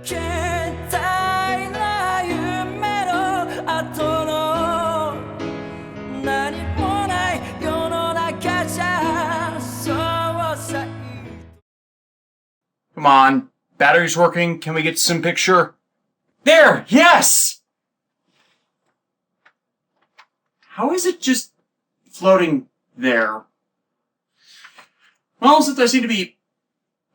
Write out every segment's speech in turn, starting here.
Come on, battery's working. Can we get some picture? There! Yes! How is it just floating there? Well, since I seem to be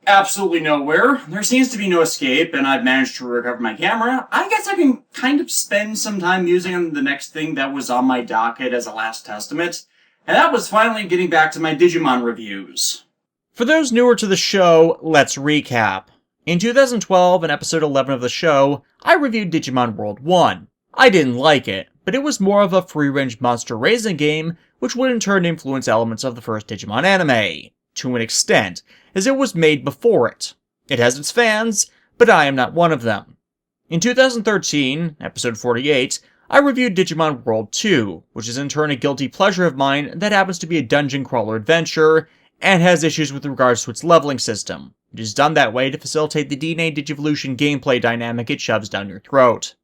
absolutely nowhere, there seems to be no escape, and I've managed to recover my camera, I guess I can kind of spend some time using the next thing that was on my docket as a last testament, and that was finally getting back to my Digimon reviews. For those newer to the show, let's recap. In 2012, in episode 11 of the show, I reviewed Digimon World 1. I didn't like it, but it was more of a free-range monster raising game, which would in turn influence elements of the first Digimon anime, to an extent, as it was made before it. It has its fans, but I am not one of them. In 2013, episode 48, I reviewed Digimon World 2, which is in turn a guilty pleasure of mine that happens to be a dungeon crawler adventure, and has issues with regards to its leveling system. It is done that way to facilitate the DNA Digievolution gameplay dynamic it shoves down your throat.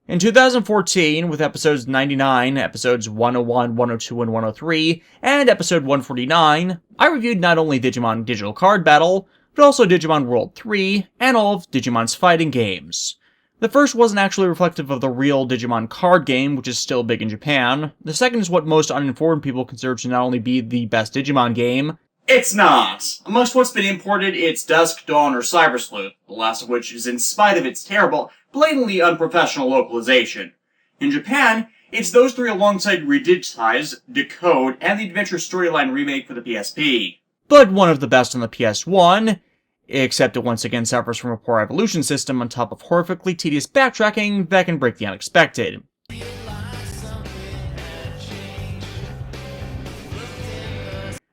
In 2014, with episodes 99, episodes 101, 102, and 103, and episode 149, I reviewed not only Digimon Digital Card Battle, but also Digimon World 3, and all of Digimon's fighting games. The first wasn't actually reflective of the real Digimon card game, which is still big in Japan. The second is what most uninformed people consider to not only be the best Digimon game. It's not. Amongst what's been imported, it's Dusk, Dawn, or Cyber Sleuth, the last of which is in spite of its terrible, blatantly unprofessional localization. In Japan, it's those three alongside Redigitize, Decode, and the Adventure Storyline remake for the PSP. But one of the best on the PS1, except it once again suffers from a poor evolution system on top of horrifically tedious backtracking that can break the unexpected.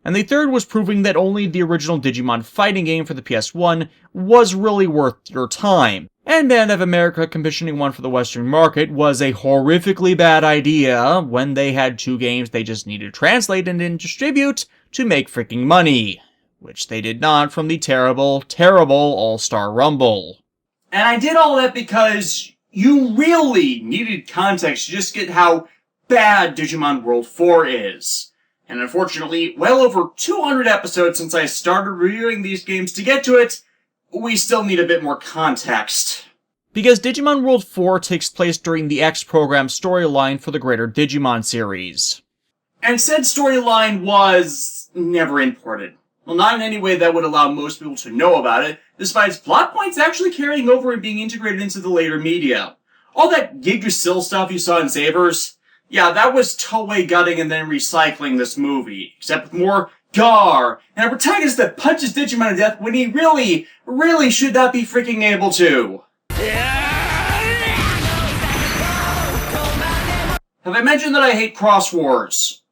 And the third was proving that only the original Digimon fighting game for the PS1 was really worth your time. And Band of America commissioning one for the Western market was a horrifically bad idea when they had two games they just needed to translate and then distribute to make freaking money. Which they did not from the terrible, terrible All-Star Rumble. And I did all that because you really needed context to just get how bad Digimon World 4 is. And unfortunately, well over 200 episodes since I started reviewing these games to get to it, we still need a bit more context. Because Digimon World 4 takes place during the X program storyline for the greater Digimon series. And said storyline was never imported. Well, not in any way that would allow most people to know about it, despite its plot points actually carrying over and being integrated into the later media. All that Yggdrasil stuff you saw in Sabers, yeah, that was Toei gutting and then recycling this movie, except with more Gar, and a protagonist that punches Digimon to death when he really, really should not be freaking able to. Have I mentioned that I hate Cross Wars?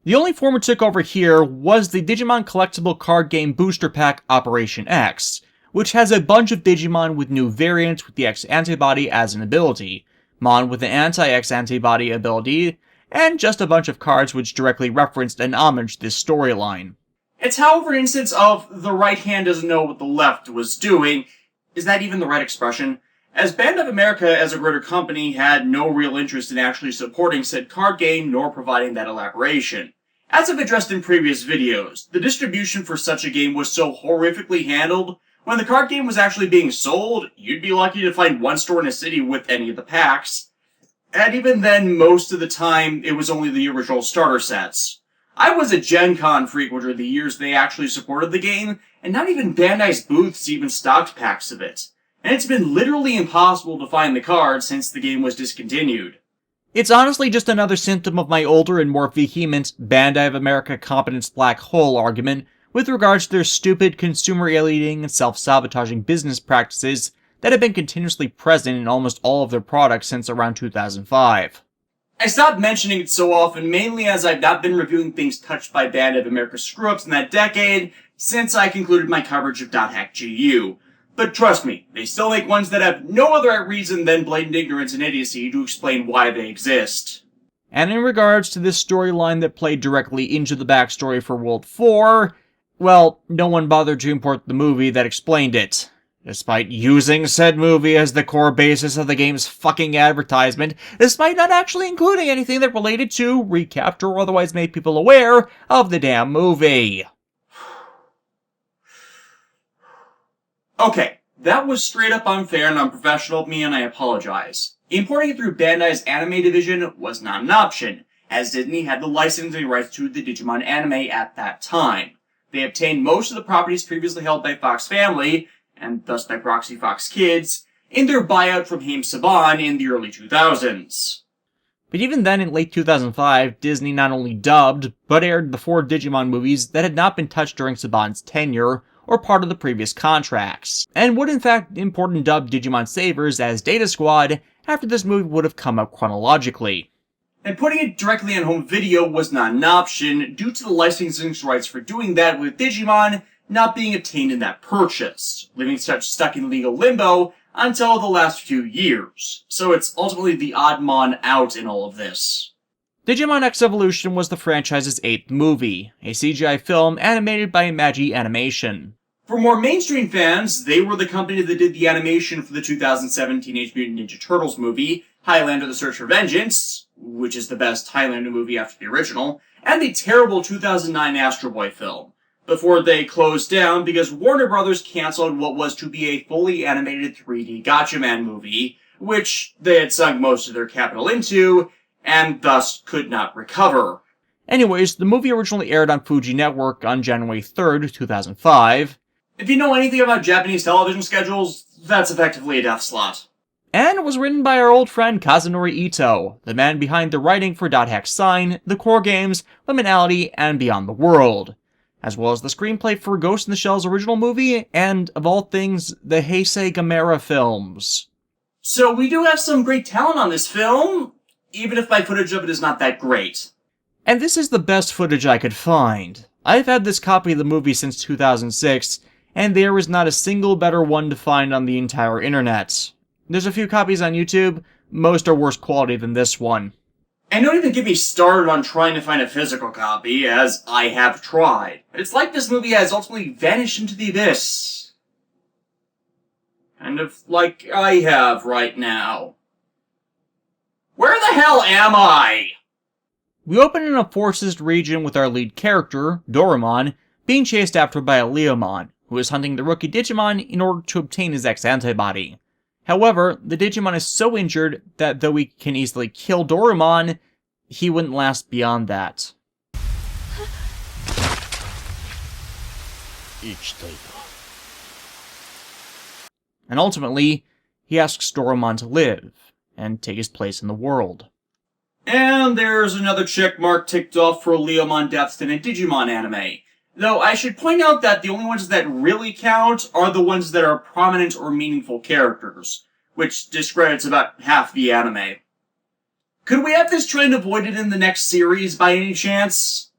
The only form it took over here was the Digimon collectible card game booster pack Operation X, which has a bunch of Digimon with new variants with the X-Antibody as an ability, Mon with the anti-X-Antibody ability, and just a bunch of cards which directly referenced and homaged this storyline. It's however an instance of the right hand doesn't know what the left was doing. Is that even the right expression? As Band of America as a greater company had no real interest in actually supporting said card game nor providing that elaboration. As I've addressed in previous videos, the distribution for such a game was so horrifically handled, when the card game was actually being sold, you'd be lucky to find one store in a city with any of the packs. And even then, most of the time, it was only the original starter sets. I was a Gen Con frequenter the years they actually supported the game, and not even Bandai's booths even stocked packs of it. And it's been literally impossible to find the cards since the game was discontinued. It's honestly just another symptom of my older and more vehement Bandai of America competence black hole argument with regards to their stupid, consumer alienating and self-sabotaging business practices that have been continuously present in almost all of their products since around 2005. I stopped mentioning it so often mainly as I've not been reviewing things touched by Band of America screw-ups in that decade since I concluded my coverage of .hack GU. But trust me, they still make ones that have no other reason than blatant ignorance and idiocy to explain why they exist. And in regards to this storyline that played directly into the backstory for World 4, well, no one bothered to import the movie that explained it. Despite using said movie as the core basis of the game's fucking advertisement, despite not actually including anything that related to, recapped, or otherwise made people aware of the damn movie. Okay, that was straight up unfair and unprofessional of me, and I apologize. Importing it through Bandai's anime division was not an option, as Disney had the licensing rights to the Digimon anime at that time. They obtained most of the properties previously held by Fox Family, and thus by proxy Fox Kids, in their buyout from Haim Saban in the early 2000s. But even then, in late 2005, Disney not only dubbed, but aired the 4 Digimon movies that had not been touched during Saban's tenure, or part of the previous contracts, and would in fact import and dub Digimon Savers as Data Squad after this movie would have come out chronologically. And putting it directly on home video was not an option, due to the licensing rights for doing that with Digimon not being obtained in that purchase, leaving such stuck in legal limbo until the last few years. So it's ultimately the odd mon out in all of this. Digimon X-Evolution was the franchise's 8th movie, a CGI film animated by Imagi Animation. For more mainstream fans, they were the company that did the animation for the 2007 Teenage Mutant Ninja Turtles movie, Highlander the Search for Vengeance, which is the best Highlander movie after the original, and the terrible 2009 Astro Boy film, before they closed down because Warner Brothers cancelled what was to be a fully animated 3D Gatchaman movie, which they had sunk most of their capital into, and thus could not recover. Anyways, the movie originally aired on Fuji Network on January 3rd, 2005. If you know anything about Japanese television schedules, that's effectively a death slot. And was written by our old friend Kazunori Ito, the man behind the writing for Dot Hack Sign, the core games, Liminality, and Beyond the World, as well as the screenplay for Ghost in the Shell's original movie, and, of all things, the Heisei Gamera films. So we do have some great talent on this film, even if my footage of it is not that great. And this is the best footage I could find. I've had this copy of the movie since 2006, and there is not a single better one to find on the entire internet. There's a few copies on YouTube, most are worse quality than this one. And don't even get me started on trying to find a physical copy, as I have tried. It's like this movie has ultimately vanished into the abyss. Kind of like I have right now. Where the hell am I? We open in a forest region with our lead character, Dorumon, being chased after by a Leomon, who is hunting the rookie Digimon in order to obtain his X-Antibody. However, the Digimon is so injured that though we can easily kill Dorumon, he wouldn't last beyond that. And ultimately, he asks Dorumon to live, and take his place in the world. And there's another check mark ticked off for Leomon deaths in a Digimon anime. Though I should point out that the only ones that really count are the ones that are prominent or meaningful characters, which discredits about half the anime. Could we have this trend avoided in the next series by any chance?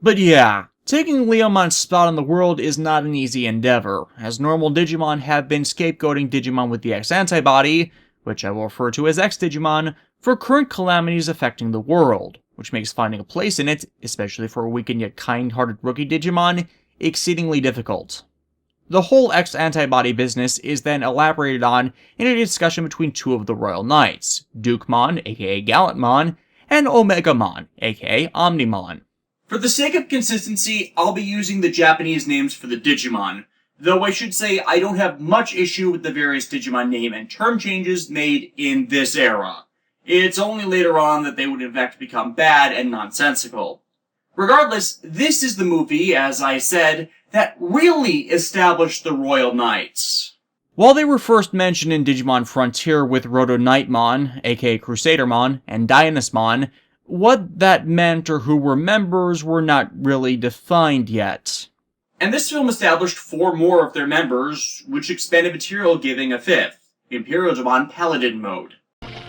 But yeah, taking Leomon's spot in the world is not an easy endeavor, as normal Digimon have been scapegoating Digimon with the X-Antibody, which I will refer to as X-Digimon, for current calamities affecting the world, which makes finding a place in it, especially for a weak and yet kind-hearted rookie Digimon, exceedingly difficult. The whole X-Antibody business is then elaborated on in a discussion between 2 of the Royal Knights, Dukemon, aka Gallantmon, and Omegamon, aka Omnimon. For the sake of consistency, I'll be using the Japanese names for the Digimon, though I should say I don't have much issue with the various Digimon name and term changes made in this era. It's only later on that they would in fact become bad and nonsensical. Regardless, this is the movie, as I said, that really established the Royal Knights. While they were first mentioned in Digimon Frontier with Roto Knightmon, aka Crusadermon, and Dionysmon, what that meant or who were members were not really defined yet. And this film established 4 more of their members, which expanded material giving a 5th, Imperial Digimon Paladin mode.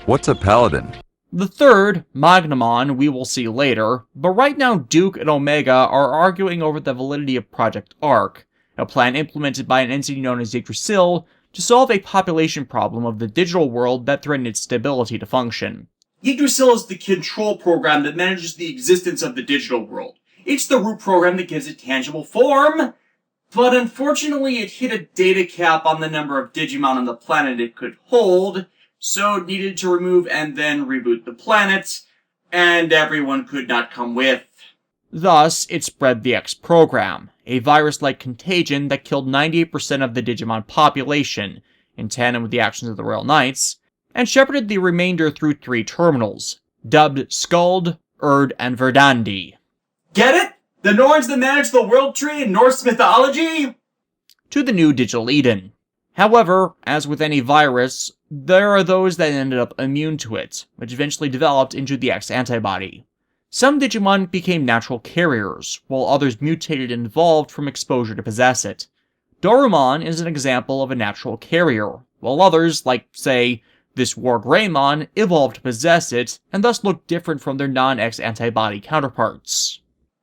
What's a paladin? The third, Magnamon, we will see later, but right now Duke and Omega are arguing over the validity of Project Arc, a plan implemented by an entity known as Yggdrasil to solve a population problem of the digital world that threatened its stability to function. Yggdrasil is the control program that manages the existence of the digital world. It's the root program that gives it tangible form, but unfortunately it hit a data cap on the number of Digimon on the planet it could hold, so it needed to remove and then reboot the planet, and everyone could not come with. Thus, it spread the X program, a virus-like contagion that killed 98% of the Digimon population, in tandem with the actions of the Royal Knights, and shepherded the remainder through 3 terminals, dubbed Skald, Erd, and Verdandi. Get it? The Norns that manage the world tree in Norse mythology? To the new Digital Eden. However, as with any virus, there are those that ended up immune to it, which eventually developed into the X-Antibody. Some Digimon became natural carriers, while others mutated and evolved from exposure to possess it. Dorumon is an example of a natural carrier, while others, like, say, this War Greymon, evolved to possess it, and thus look different from their non-X-Antibody counterparts.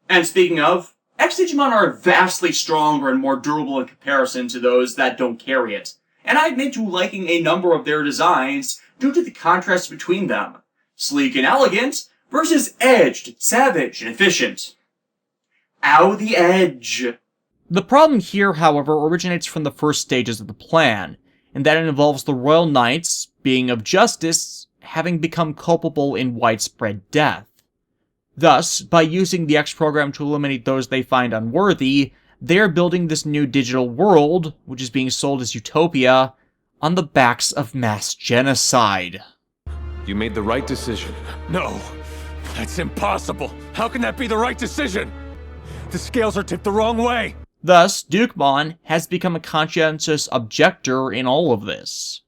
And speaking of, X-Digimon are vastly stronger and more durable in comparison to those that don't carry it, and I admit to liking a number of their designs due to the contrast between them. Sleek and elegant versus edged, savage, and efficient. Ow, the edge! The problem here, however, originates from the first stages of the plan, in that it involves the Royal Knights, being of justice, having become culpable in widespread death. Thus, by using the X program to eliminate those they find unworthy, they are building this new digital world, which is being sold as utopia, on the backs of mass genocide. You made the right decision. No, that's impossible. How can that be the right decision? The scales are tipped the wrong way. Thus, Dukemon has become a conscientious objector in all of this.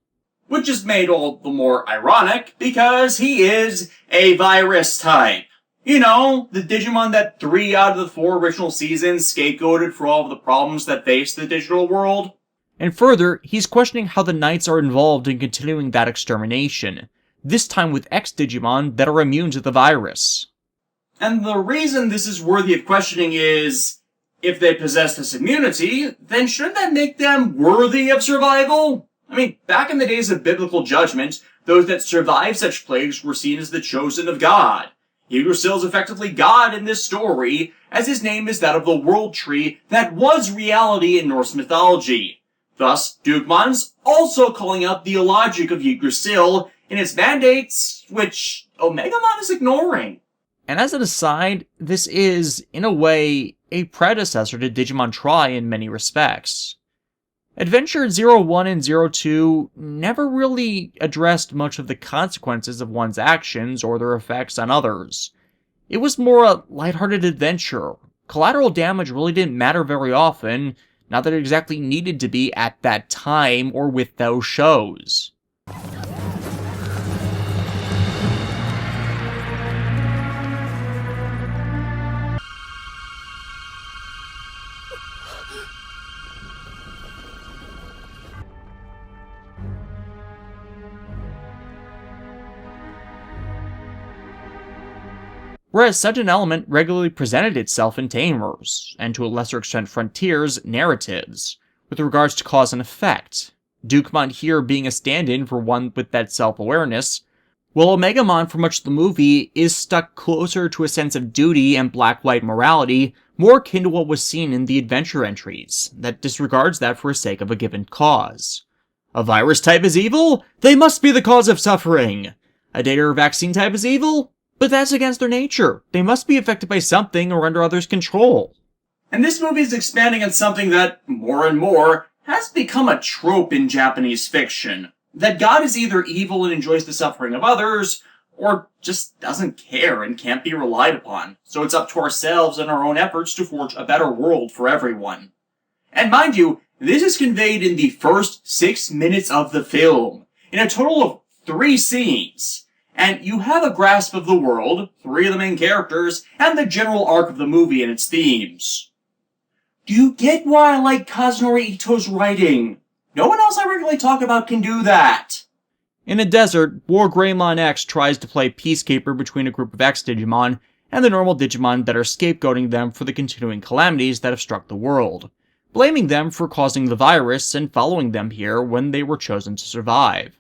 Which is made all the more ironic because he is a virus type. You know, the Digimon that 3 out of the 4 original seasons scapegoated for all of the problems that face the digital world. And further, he's questioning how the Knights are involved in continuing that extermination, this time with X-Digimon that are immune to the virus. And the reason this is worthy of questioning is, if they possess this immunity, then shouldn't that make them worthy of survival? I mean, back in the days of biblical judgment, those that survived such plagues were seen as the chosen of God. Yggdrasil is effectively God in this story, as his name is that of the world tree that was reality in Norse mythology. Thus, Dukemon's also calling out the illogic of Yggdrasil in its mandates, which Omegamon is ignoring. And as an aside, this is, in a way, a predecessor to Digimon Tri in many respects. Adventure 01 and 02 never really addressed much of the consequences of one's actions or their effects on others. It was more a lighthearted adventure. Collateral damage really didn't matter very often, not that it exactly needed to be at that time or with those shows. Whereas such an element regularly presented itself in Tamers, and to a lesser extent Frontiers, narratives, with regards to cause and effect, Dukemon here being a stand-in for one with that self-awareness, while Omegamon for much of the movie is stuck closer to a sense of duty and black-white morality, more akin to what was seen in the adventure entries, that disregards that for the sake of a given cause. A virus type is evil? They must be the cause of suffering! A data or vaccine type is evil? But that's against their nature. They must be affected by something or under others' control. And this movie is expanding on something that, more and more, has become a trope in Japanese fiction. That God is either evil and enjoys the suffering of others, or just doesn't care and can't be relied upon. So it's up to ourselves and our own efforts to forge a better world for everyone. And mind you, this is conveyed in the first 6 minutes of the film, in a total of 3 scenes. And you have a grasp of the world, 3 of the main characters, and the general arc of the movie and its themes. Do you get why I like Kazunori Ito's writing? No one else I regularly talk about can do that. In a desert, War Greymon X tries to play peacekeeper between a group of X-Digimon and the normal Digimon that are scapegoating them for the continuing calamities that have struck the world, blaming them for causing the virus and following them here when they were chosen to survive.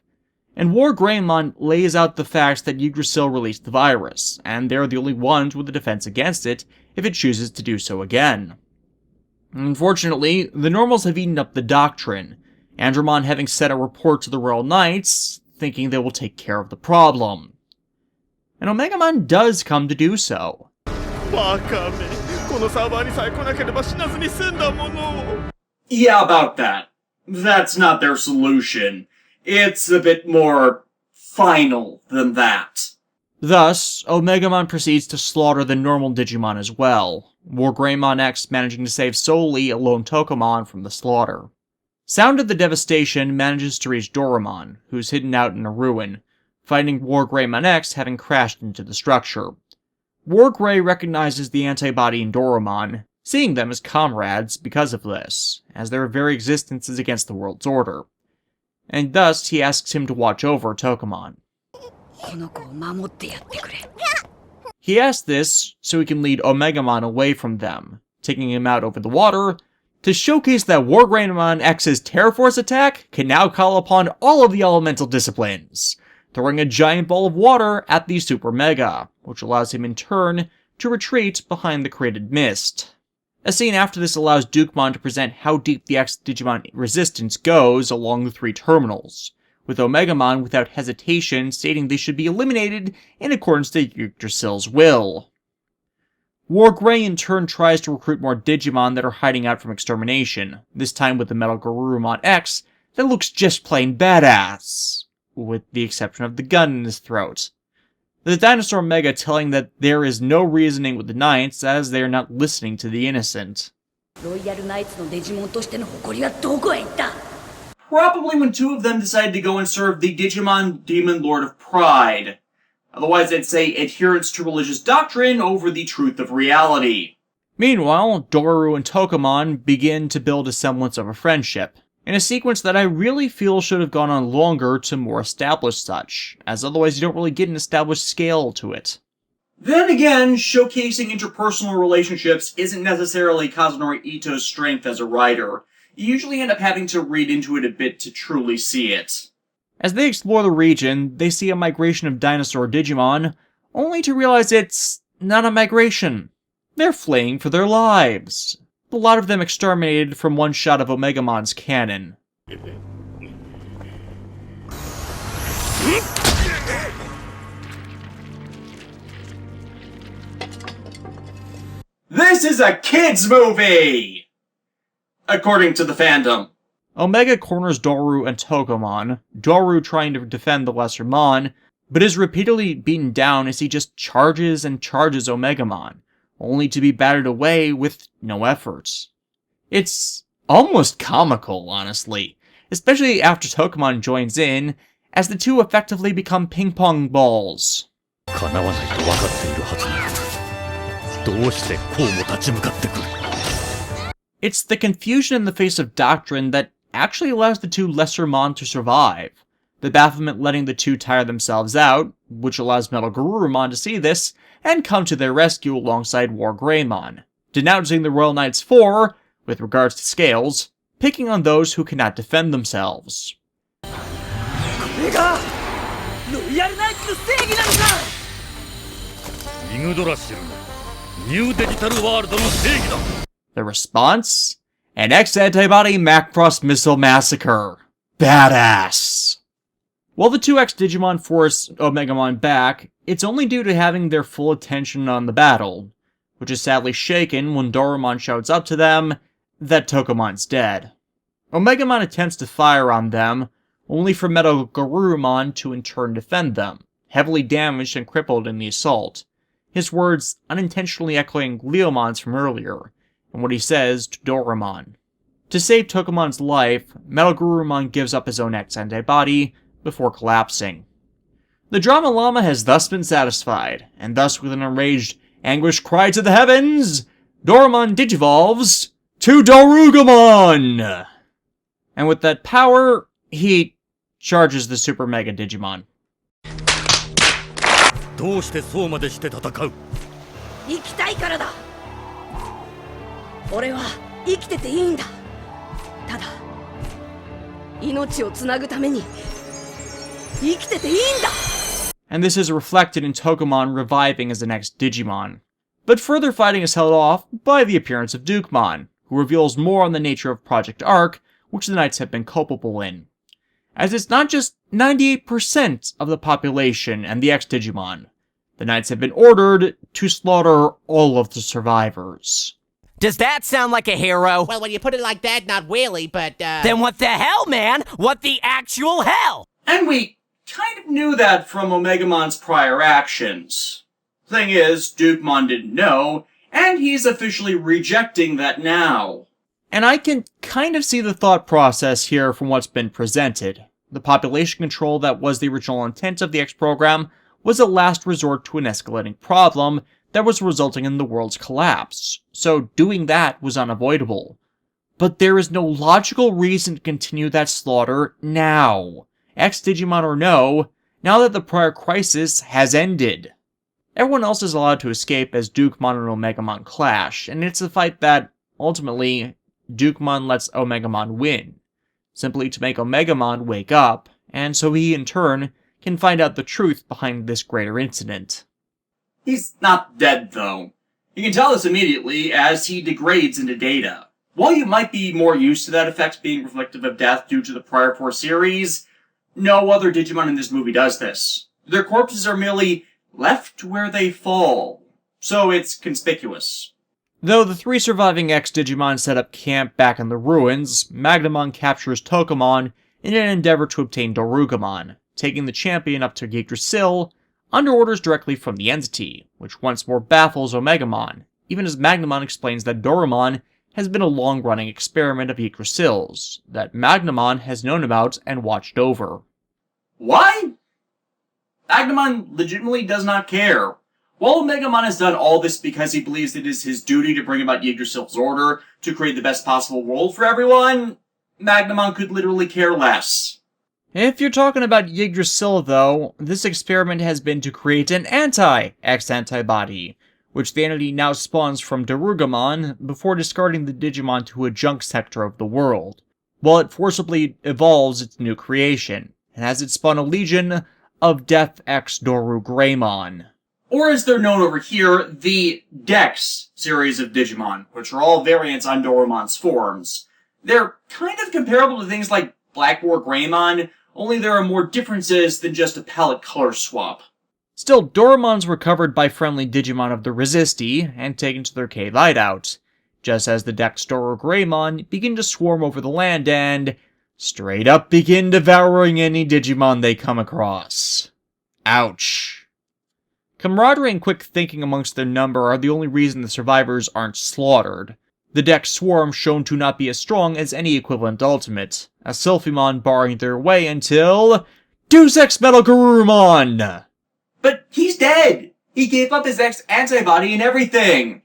And War Greymon lays out the facts that Yggdrasil released the virus, and they're the only ones with a defense against it if it chooses to do so again. Unfortunately, the normals have eaten up the doctrine, Andromon having sent a report to the Royal Knights, thinking they will take care of the problem. And Omegamon does come to do so. Yeah, about that. That's not their solution. It's a bit more final than that. Thus, Omegamon proceeds to slaughter the normal Digimon as well, Wargreymon X managing to save solely a lone Tokomon from the slaughter. Sound of the devastation manages to reach Dorumon, who's hidden out in a ruin, finding Wargreymon X having crashed into the structure. Wargrey recognizes the antibody in Dorumon, seeing them as comrades because of this, as their very existence is against the world's order. And thus, he asks him to watch over Tokomon. He asks this so he can lead Omegamon away from them, taking him out over the water, to showcase that Wargreymon X's Terra Force attack can now call upon all of the elemental disciplines, throwing a giant ball of water at the Super Mega, which allows him in turn to retreat behind the created mist. A scene after this allows Dukemon to present how deep the X-Digimon resistance goes along the three terminals, with Omegamon without hesitation stating they should be eliminated in accordance to Yggdrasil's will. Wargrey in turn tries to recruit more Digimon that are hiding out from extermination, this time with the Metal Garurumon X that looks just plain badass, with the exception of the gun in his throat. The Dinosaur Mega telling that there is no reasoning with the Knights as they are not listening to the innocent. Probably when two of them decided to go and serve the Digimon Demon Lord of Pride. Otherwise, I'd say adherence to religious doctrine over the truth of reality. Meanwhile, Doru and Tokomon begin to build a semblance of a friendship, in a sequence that I really feel should have gone on longer to more establish such, as otherwise you don't really get an established scale to it. Then again, showcasing interpersonal relationships isn't necessarily Kazunori Ito's strength as a writer. You usually end up having to read into it a bit to truly see it. As they explore the region, they see a migration of dinosaur Digimon, only to realize it's not a migration. They're fleeing for their lives. A lot of them exterminated from one shot of Omegamon's cannon. This is a kids' movie! According to the fandom. Omega corners Doru and Tokomon, Doru trying to defend the Lesser Mon, but is repeatedly beaten down as he just charges and charges Omegamon, only to be battered away with no effort. It's almost comical, honestly, especially after Tokomon joins in, as the two effectively become ping-pong balls. It's the confusion in the face of doctrine that actually allows the two Lesser Mon to survive, the bafflement letting the two tire themselves out, which allows Metal Garurumon to see this and come to their rescue alongside Wargreymon, denouncing the Royal Knights for, with regards to scales, picking on those who cannot defend themselves. The response? An X-Antibody Macross Missile Massacre. Badass! While the two X-Digimon force Omegamon back, it's only due to having their full attention on the battle, which is sadly shaken when Dorumon shouts up to them that Tokomon's dead. Omegamon attempts to fire on them, only for Metal Garurumon to in turn defend them, heavily damaged and crippled in the assault, his words unintentionally echoing Leomon's from earlier, and what he says to Dorumon. To save Tokomon's life, Metal Garurumon gives up his own X-Antibody before collapsing. The Drama Llama has thus been satisfied, and thus with an enraged, anguished cry to the heavens, Dorumon digivolves to Dorugamon! And with that power, he charges the Super Mega Digimon. どうしてそうまでして戦う？生きたいからだ。俺は生きてていいんだ。ただ命をつなぐために生きてていいんだ。 And this is reflected in Tokomon reviving as the next Digimon. But further fighting is held off by the appearance of Dukemon, who reveals more on the nature of Project Arc, which the Knights have been culpable in. As it's not just 98% of the population and the X-Digimon. The Knights have been ordered to slaughter all of the survivors. Does that sound like a hero? Well, when you put it like that, not really, but, Then what the hell, man? What the actual hell? And we kind of knew that from Omegamon's prior actions. Thing is, Dukemon didn't know, and he's officially rejecting that now. And I can kind of see the thought process here from what's been presented. The population control that was the original intent of the X program was a last resort to an escalating problem that was resulting in the world's collapse, so doing that was unavoidable. But there is no logical reason to continue that slaughter now. X-Digimon or no, now that the prior crisis has ended. Everyone else is allowed to escape as Dukemon and Omegamon clash, and it's a fight that, ultimately, Dukemon lets Omegamon win, simply to make Omegamon wake up, and so he in turn can find out the truth behind this greater incident. He's not dead, though. You can tell this immediately as he degrades into data. While you might be more used to that effect being reflective of death due to the prior 4 series, no other Digimon in this movie does this. Their corpses are merely left where they fall, so it's conspicuous. Though the 3 surviving X-Digimon set up camp back in the ruins, Magnamon captures Tokomon in an endeavor to obtain Dorugamon, taking the champion up to Yggdrasil, under orders directly from the entity, which once more baffles Omegamon, even as Magnamon explains that Dorumon has been a long-running experiment of Yggdrasil's, that Magnamon has known about and watched over. Why? Magnamon legitimately does not care. While Omegamon has done all this because he believes it is his duty to bring about Yggdrasil's order to create the best possible world for everyone, Magnamon could literally care less. If you're talking about Yggdrasil, though, this experiment has been to create an anti-X-Antibody, which the entity now spawns from Dorugamon before discarding the Digimon to a junk sector of the world, while it forcibly evolves its new creation, and has it spawn a legion of Death X Dorugreymon. Or as they're known over here, the Dex series of Digimon, which are all variants on Dorumon's forms. They're kind of comparable to things like Black War Greymon, only there are more differences than just a palette color swap. Still, Dorumon's recovered by friendly Digimon of the Resisti and taken to their cave hideout, just as the Dex Dorugreymon begin to swarm over the land and straight up begin devouring any Digimon they come across. Ouch. Camaraderie and quick thinking amongst their number are the only reason the survivors aren't slaughtered. The Dex swarm shown to not be as strong as any equivalent ultimate, a Sylphimon barring their way until Deus Ex Metal Garurumon! But he's dead! He gave up his X-Antibody and everything!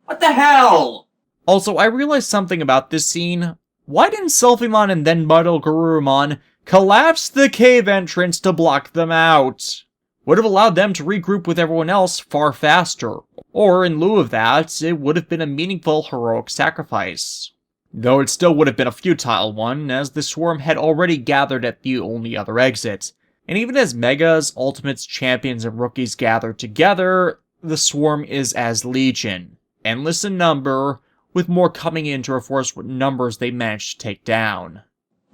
What the hell? Also, I realized something about this scene. Why didn't Sylphimon and then Metal Garurumon collapse the cave entrance to block them out? Would have allowed them to regroup with everyone else far faster. Or, in lieu of that, it would have been a meaningful heroic sacrifice. Though it still would have been a futile one, as the swarm had already gathered at the only other exit. And even as Megas, Ultimates, Champions, and Rookies gather together, the swarm is as legion. Endless in number, with more coming in to reinforce what numbers they managed to take down.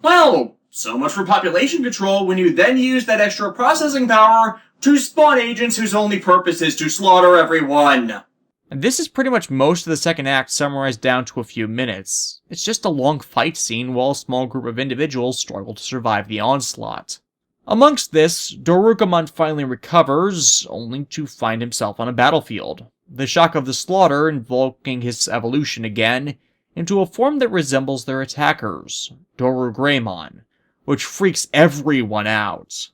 Well, so much for population control when you then use that extra processing power to spawn agents whose only purpose is to slaughter everyone. And this is pretty much most of the second act summarized down to a few minutes. It's just a long fight scene while a small group of individuals struggle to survive the onslaught. Amongst this, Dorugamon finally recovers, only to find himself on a battlefield. The shock of the slaughter invoking his evolution again into a form that resembles their attackers, Dorugreymon, which freaks everyone out.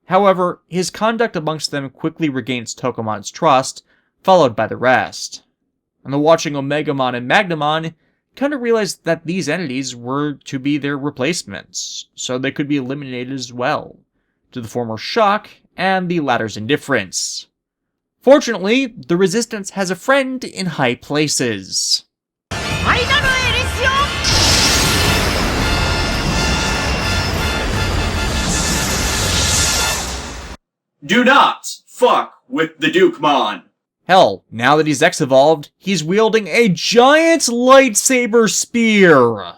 However, his conduct amongst them quickly regains Tokomon's trust, followed by the rest. And the watching Omegamon and Magnamon kind of realized that these entities were to be their replacements, so they could be eliminated as well, to the former's shock and the latter's indifference. Fortunately, the Resistance has a friend in high places. Do not fuck with the Dukemon. Hell, now that he's X-evolved, he's wielding a giant lightsaber spear!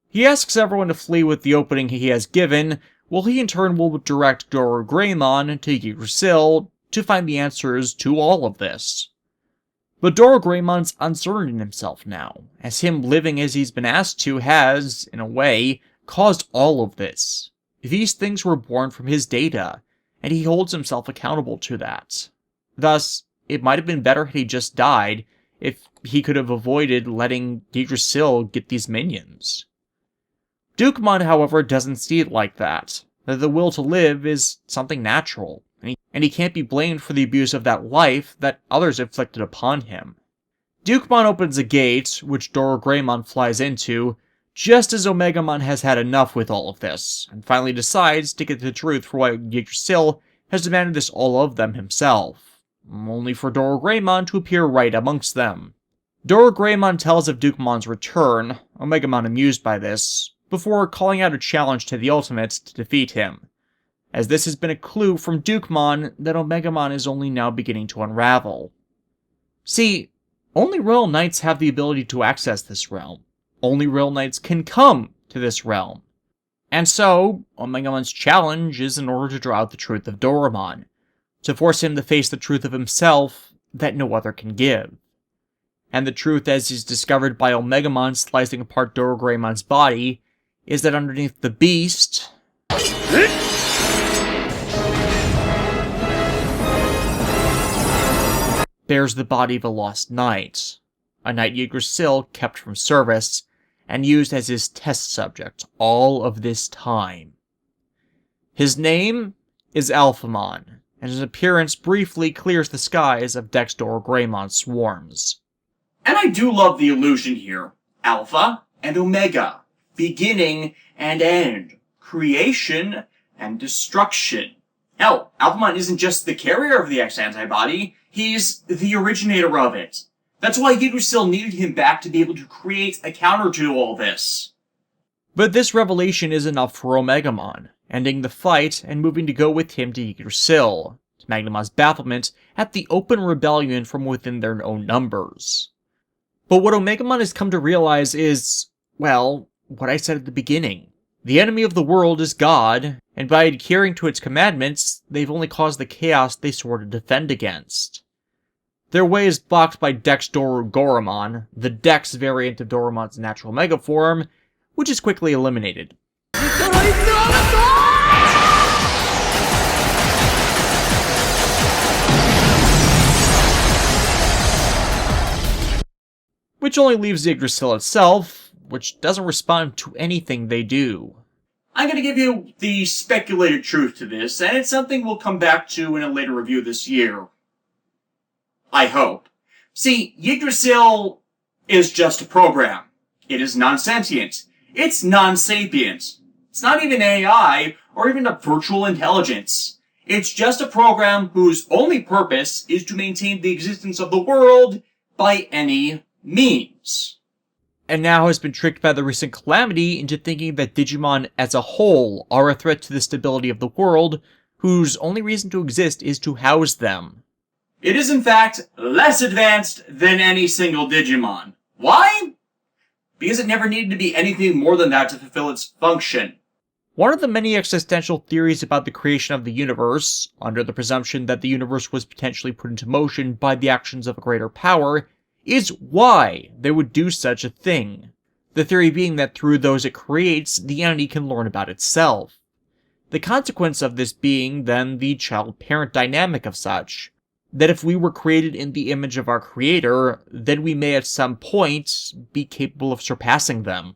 He asks everyone to flee with the opening he has given, while he in turn will direct Dorumon to Yggdrasil to find the answers to all of this. But Dorummon's uncertain in himself now, as him living as he's been asked to has, in a way, caused all of this. These things were born from his data, and he holds himself accountable to that. Thus, it might have been better had he just died, if he could have avoided letting Yggdrasil get these minions. Digimon, however, doesn't see it like that the will to live is something natural, and he can't be blamed for the abuse of that life that others inflicted upon him. Digimon opens a gate, which Dorumon flies into, just as Omegamon has had enough with all of this, and finally decides to get the truth for why Yggdrasil has demanded this all of them himself, only for Dorumon to appear right amongst them. Dorumon tells of Digimon's return, Omegamon amused by this, before calling out a challenge to the Ultimate to defeat him, as this has been a clue from Digimon that Omegamon is only now beginning to unravel. See, only Royal Knights have the ability to access this realm. Only Royal Knights can come to this realm. And so, Omegamon's challenge is in order to draw out the truth of Dorumon, to force him to face the truth of himself that no other can give. And the truth, as is discovered by Omegamon slicing apart Dorumon's body, is that underneath the beast bears the body of a lost knight, a knight Yggdrasil kept from service and used as his test subject all of this time. His name is Alphamon, and his appearance briefly clears the skies of Dex Dorumon's swarms. And I do love the illusion here. Alpha and Omega. Beginning and end. Creation and destruction. Hell, Alphamon isn't just the carrier of the X-Antibody, he's the originator of it. That's why Yggdrasil needed him back to be able to create a counter to all this. But this revelation is enough for Omegamon, ending the fight and moving to go with him to Yggdrasil, to Magnemon's bafflement at the open rebellion from within their own numbers. But what Omegamon has come to realize is, well, what I said at the beginning. The enemy of the world is God, and by adhering to its commandments, they've only caused the chaos they swore to defend against. Their way is blocked by Dex Dorumon, the Dex variant of Dorumon's natural megaform, which is quickly eliminated. Which only leaves Yggdrasil itself, which doesn't respond to anything they do. I'm going to give you the speculated truth to this, and it's something we'll come back to in a later review this year. I hope. See, Yggdrasil is just a program. It is non-sentient. It's non-sapient. It's not even AI, or even a virtual intelligence. It's just a program whose only purpose is to maintain the existence of the world by any means. And now has been tricked by the recent calamity into thinking that Digimon as a whole are a threat to the stability of the world, whose only reason to exist is to house them. It is in fact less advanced than any single Digimon. Why? Because it never needed to be anything more than that to fulfill its function. One of the many existential theories about the creation of the universe, under the presumption that the universe was potentially put into motion by the actions of a greater power, is why they would do such a thing. The theory being that through those it creates, the entity can learn about itself. The consequence of this being, then, the child-parent dynamic of such. That if we were created in the image of our creator, then we may at some point be capable of surpassing them.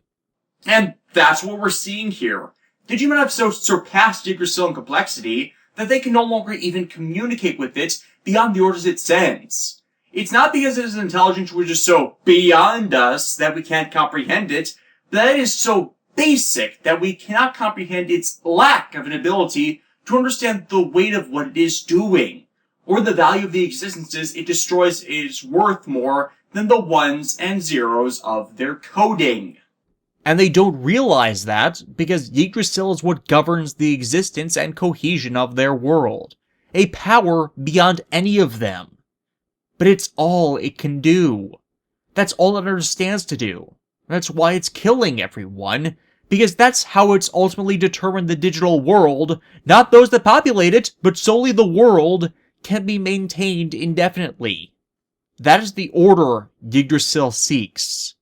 And that's what we're seeing here. Digimon have so surpassed Yggdrasil in complexity that they can no longer even communicate with it beyond the orders it sends. It's not because it is intelligence which is so beyond us that we can't comprehend it, but that it is so basic that we cannot comprehend its lack of an ability to understand the weight of what it is doing, or the value of the existences it destroys is worth more than the ones and zeros of their coding. And they don't realize that, because Yggdrasil is what governs the existence and cohesion of their world. A power beyond any of them. But it's all it can do. That's all it understands to do. That's why it's killing everyone, because that's how it's ultimately determined the digital world, not those that populate it, but solely the world, can be maintained indefinitely. That is the order Yggdrasil seeks.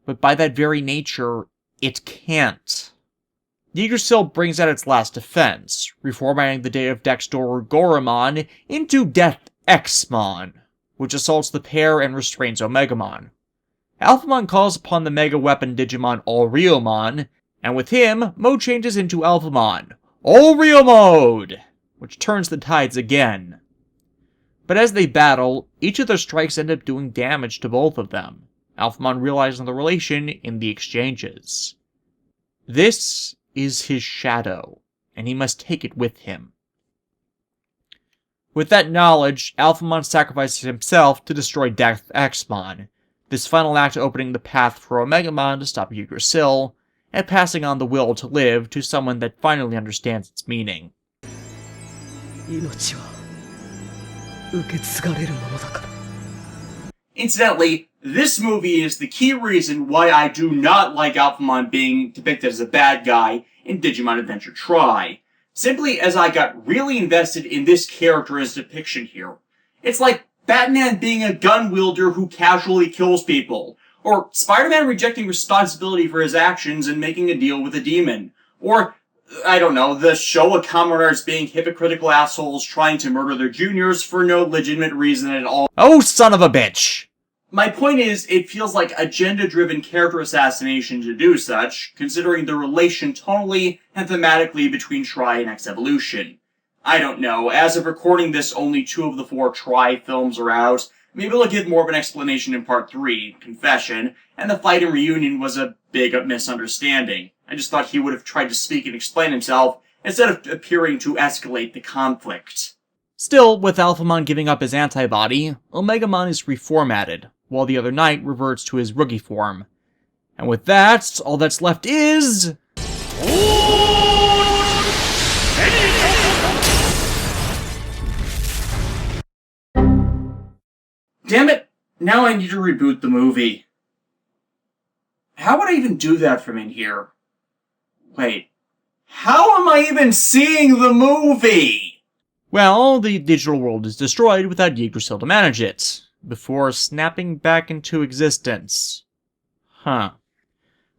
But by that very nature, it can't. Yggdrasil brings out its last defense, reformatting the day of Dexter Dorumon into Death Xmon, which assaults the pair and restrains Omegamon. Alphamon calls upon the Mega Weapon Digimon Allrealmon, and with him, mode changes into Alphamon, All Real Mode, which turns the tides again. But as they battle, each of their strikes end up doing damage to both of them, Alphamon realizing the relation in the exchanges. This is his shadow, and he must take it with him. With that knowledge, Alphamon sacrifices himself to destroy Death Xmon, this final act opening the path for Omegamon to stop Yggdrasil, and passing on the will to live to someone that finally understands its meaning. Incidentally, this movie is the key reason why I do not like Alphamon being depicted as a bad guy in Digimon Adventure Tri. Simply as I got really invested in this character's depiction here. It's like Batman being a gun wielder who casually kills people, or Spider-Man rejecting responsibility for his actions and making a deal with a demon, or, I don't know, the Showa commoners being hypocritical assholes trying to murder their juniors for no legitimate reason at all. Oh, son of a bitch! My point is, it feels like agenda-driven character assassination to do such, considering the relation tonally and thematically between Tri and X-Evolution. I don't know, as of recording this, only 2 of the 4 Tri films are out. Maybe we'll get more of an explanation in Part 3, Confession, and the fight in Reunion was a big misunderstanding. I just thought he would have tried to speak and explain himself, instead of appearing to escalate the conflict. Still, with Alphamon giving up his antibody, Omegamon is reformatted, while the other knight reverts to his rookie form. And with that, all that's left is... Damn it! Now I need to reboot the movie. How would I even do that from in here? Wait. How am I even seeing the movie? Well, the digital world is destroyed without Yggdrasil to manage it, before snapping back into existence. Huh.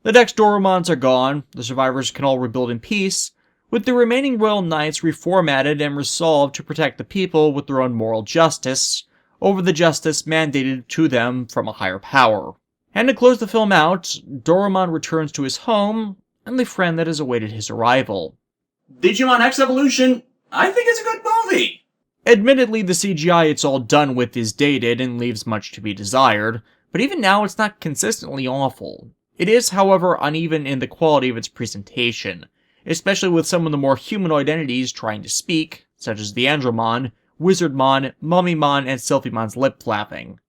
The Dex Dorumons are gone, the survivors can all rebuild in peace, with the remaining Royal Knights reformatted and resolved to protect the people with their own moral justice, over the justice mandated to them from a higher power. And to close the film out, Dorumon returns to his home, and the friend that has awaited his arrival. Digimon X-Evolution, I think it's a good movie. Admittedly, the CGI it's all done with is dated and leaves much to be desired, but even now it's not consistently awful. It is, however, uneven in the quality of its presentation, especially with some of the more humanoid entities trying to speak, such as the Andromon, Wizardmon, Mummymon, and Sylphiemon's lip flapping.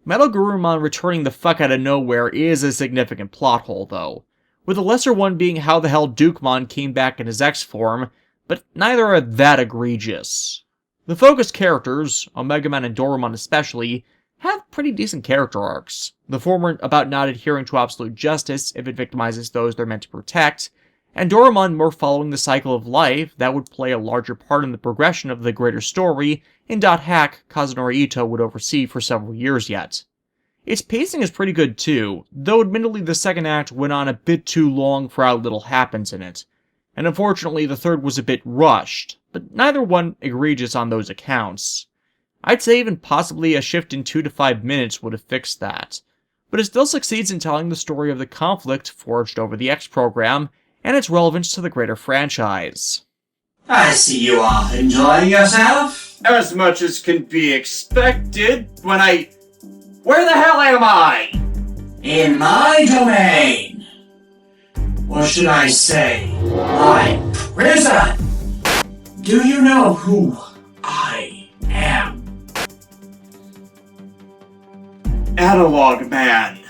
Metal Garurumon returning the fuck out of nowhere is a significant plot hole, though, with the lesser one being how the hell Dukemon came back in his X form, but neither are that egregious. The focused characters, Omegamon and Dorumon especially, have pretty decent character arcs, the former about not adhering to absolute justice if it victimizes those they're meant to protect, and Dorumon more following the cycle of life that would play a larger part in the progression of the greater story in .hack Kazunori Ito would oversee for several years yet. Its pacing is pretty good too, though admittedly the second act went on a bit too long for how little happens in it, and unfortunately the third was a bit rushed, but neither one egregious on those accounts. I'd say even possibly a shift in 2 to 5 minutes would have fixed that, but it still succeeds in telling the story of the conflict forged over the X program, and its relevance to the greater franchise. I see you all enjoying yourself. As much as can be expected when Where the hell am I? In my domain. Or should I say, my prison? Do you know who I am? Analog Man.